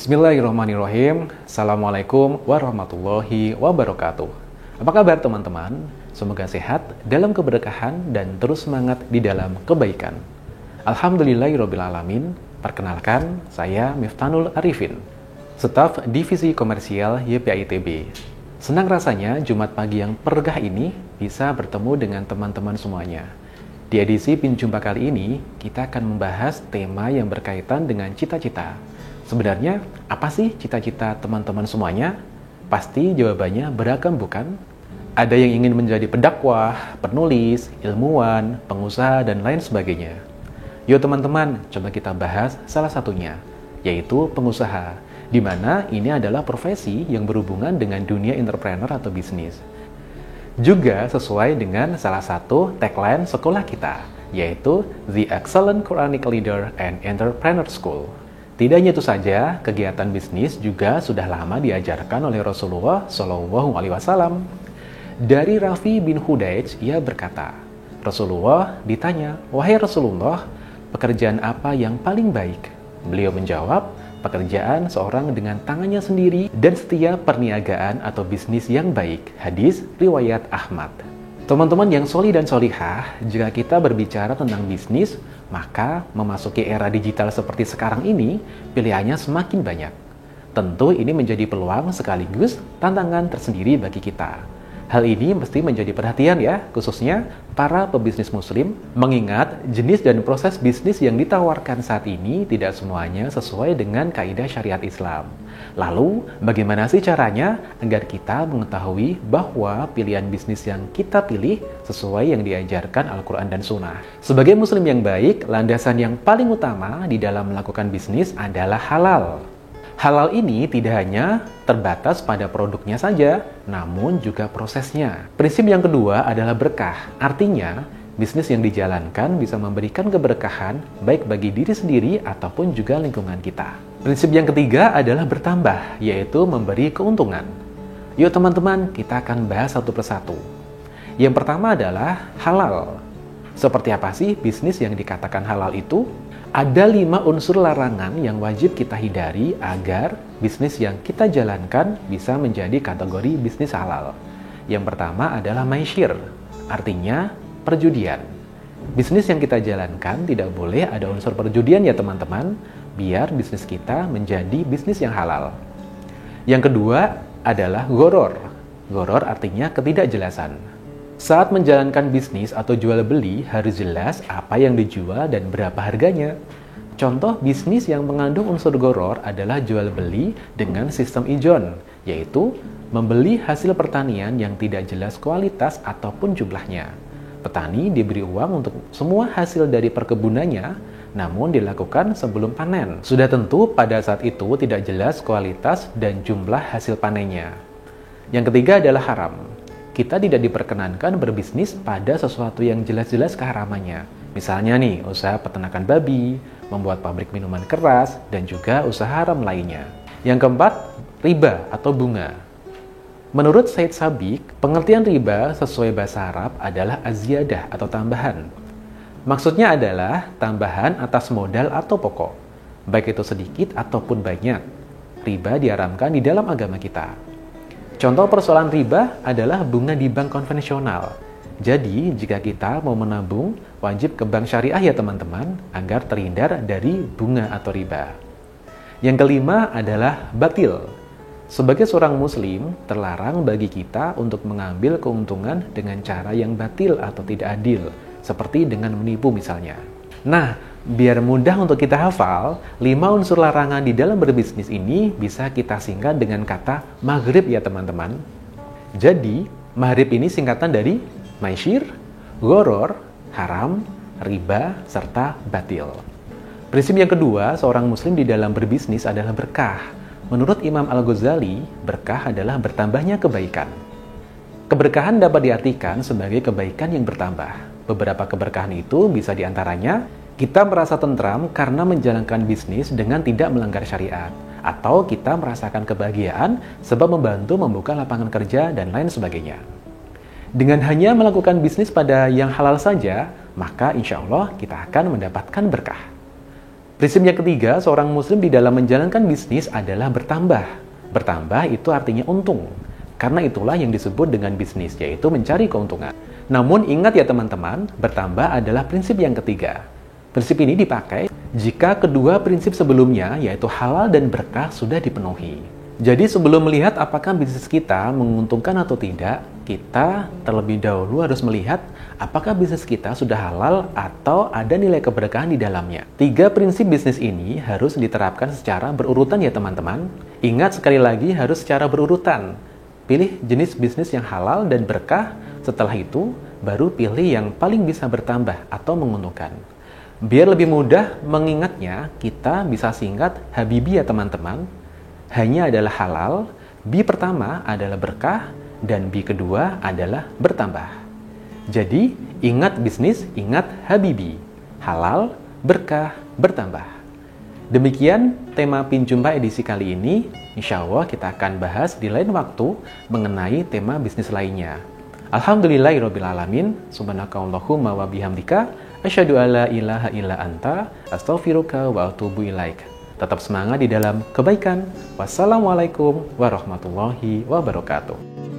Bismillahirrahmanirrahim. Assalamualaikum warahmatullahi wabarakatuh. Apa kabar teman-teman? Semoga sehat, dalam keberkahan, dan terus semangat di dalam kebaikan. Alhamdulillahirrabbilalamin. Perkenalkan, saya Miftanul Arifin, staf Divisi Komersial YPITB. Senang rasanya Jumat pagi yang pergah ini bisa bertemu dengan teman-teman semuanya. Di edisi Pinjumpa kali ini, kita akan membahas tema yang berkaitan dengan cita-cita. Sebenarnya, apa sih cita-cita teman-teman semuanya? Pasti jawabannya beragam, bukan? Ada yang ingin menjadi pendakwah, penulis, ilmuwan, pengusaha, dan lain sebagainya. Yuk teman-teman, coba kita bahas salah satunya, yaitu pengusaha, di mana ini adalah profesi yang berhubungan dengan dunia entrepreneur atau bisnis. Juga sesuai dengan salah satu tagline sekolah kita, yaitu The Excellent Quranic Leader and Entrepreneur School. Tidak hanya itu saja, kegiatan bisnis juga sudah lama diajarkan oleh Rasulullah Shallallahu Alaihi Wasallam. Dari Rafi bin Hudaij, ia berkata, Rasulullah ditanya, "Wahai Rasulullah, pekerjaan apa yang paling baik?" Beliau menjawab, "Pekerjaan seorang dengan tangannya sendiri dan setiap perniagaan atau bisnis yang baik." Hadis riwayat Ahmad. Teman-teman yang solih dan solihah, jika kita berbicara tentang bisnis, maka memasuki era digital seperti sekarang ini, pilihannya semakin banyak. Tentu ini menjadi peluang sekaligus tantangan tersendiri bagi kita. Hal ini mesti menjadi perhatian ya, khususnya para pebisnis muslim, mengingat jenis dan proses bisnis yang ditawarkan saat ini tidak semuanya sesuai dengan kaidah syariat Islam. Lalu, bagaimana sih caranya agar kita mengetahui bahwa pilihan bisnis yang kita pilih sesuai yang diajarkan Al-Quran dan Sunnah? Sebagai muslim yang baik, landasan yang paling utama di dalam melakukan bisnis adalah halal. Halal ini tidak hanya terbatas pada produknya saja, namun juga prosesnya. Prinsip yang kedua adalah berkah. Artinya, bisnis yang dijalankan bisa memberikan keberkahan baik bagi diri sendiri ataupun juga lingkungan kita. Prinsip yang ketiga adalah bertambah, yaitu memberi keuntungan. Yuk teman-teman, kita akan bahas satu persatu. Yang pertama adalah halal. Seperti apa sih bisnis yang dikatakan halal itu? Ada 5 unsur larangan yang wajib kita hindari agar bisnis yang kita jalankan bisa menjadi kategori bisnis halal. Yang pertama adalah maisir, artinya perjudian. Bisnis yang kita jalankan tidak boleh ada unsur perjudian ya teman-teman, biar bisnis kita menjadi bisnis yang halal. Yang kedua adalah goror. Goror artinya ketidakjelasan. Saat menjalankan bisnis atau jual beli harus jelas apa yang dijual dan berapa harganya. Contoh bisnis yang mengandung unsur goror adalah jual beli dengan sistem ijon, yaitu membeli hasil pertanian yang tidak jelas kualitas ataupun jumlahnya. Petani diberi uang untuk semua hasil dari perkebunannya, namun dilakukan sebelum panen. Sudah tentu pada saat itu tidak jelas kualitas dan jumlah hasil panennya. Yang ketiga adalah haram. Kita tidak diperkenankan berbisnis pada sesuatu yang jelas-jelas keharamannya. Misalnya nih, usaha peternakan babi, membuat pabrik minuman keras, dan juga usaha haram lainnya. Yang keempat, riba atau bunga. Menurut Said Sabiq, pengertian riba sesuai bahasa Arab adalah aziyadah atau tambahan. Maksudnya adalah tambahan atas modal atau pokok, baik itu sedikit ataupun banyak. Riba diharamkan di dalam agama kita. Contoh persoalan riba adalah bunga di bank konvensional. Jadi, jika kita mau menabung, wajib ke bank syariah ya teman-teman, agar terhindar dari bunga atau riba. Yang kelima adalah batil. Sebagai seorang muslim, terlarang bagi kita untuk mengambil keuntungan dengan cara yang batil atau tidak adil, seperti dengan menipu misalnya. Nah, biar mudah untuk kita hafal, 5 unsur larangan di dalam berbisnis ini bisa kita singkat dengan kata maghrib ya teman-teman. Jadi, maghrib ini singkatan dari maisir, goror, haram, riba, serta batil. Prinsip yang kedua, seorang muslim di dalam berbisnis adalah berkah. Menurut Imam Al-Ghazali, berkah adalah bertambahnya kebaikan. Keberkahan dapat diartikan sebagai kebaikan yang bertambah. Beberapa keberkahan itu bisa diantaranya, kita merasa tentram karena menjalankan bisnis dengan tidak melanggar syariat. Atau kita merasakan kebahagiaan sebab membantu membuka lapangan kerja dan lain sebagainya. Dengan hanya melakukan bisnis pada yang halal saja, maka insya Allah kita akan mendapatkan berkah. Prinsip yang ketiga, seorang muslim di dalam menjalankan bisnis adalah bertambah. Bertambah itu artinya untung. Karena itulah yang disebut dengan bisnis, yaitu mencari keuntungan. Namun ingat ya teman-teman, bertambah adalah prinsip yang ketiga. Prinsip ini dipakai jika kedua prinsip sebelumnya, yaitu halal dan berkah, sudah dipenuhi. Jadi sebelum melihat apakah bisnis kita menguntungkan atau tidak, kita terlebih dahulu harus melihat apakah bisnis kita sudah halal atau ada nilai keberkahan di dalamnya. 3 prinsip bisnis ini harus diterapkan secara berurutan ya teman-teman. Ingat sekali lagi harus secara berurutan. Pilih jenis bisnis yang halal dan berkah, setelah itu baru pilih yang paling bisa bertambah atau menguntungkan. Biar lebih mudah mengingatnya, kita bisa singkat HABIBI ya teman-teman. Hanya adalah halal, B pertama adalah berkah, dan B kedua adalah bertambah. Jadi, ingat bisnis, ingat HABIBI. Halal, berkah, bertambah. Demikian tema Pinjumpa edisi kali ini. Insya Allah kita akan bahas di lain waktu mengenai tema bisnis lainnya. Alhamdulillahirrabbilalamin. Subhanakallahumma wa bihamdika. Asyhadu alla ilaha illa anta. Astaghfiruka wa atubu ilaik. Tetap semangat di dalam kebaikan. Wassalamualaikum warahmatullahi wabarakatuh.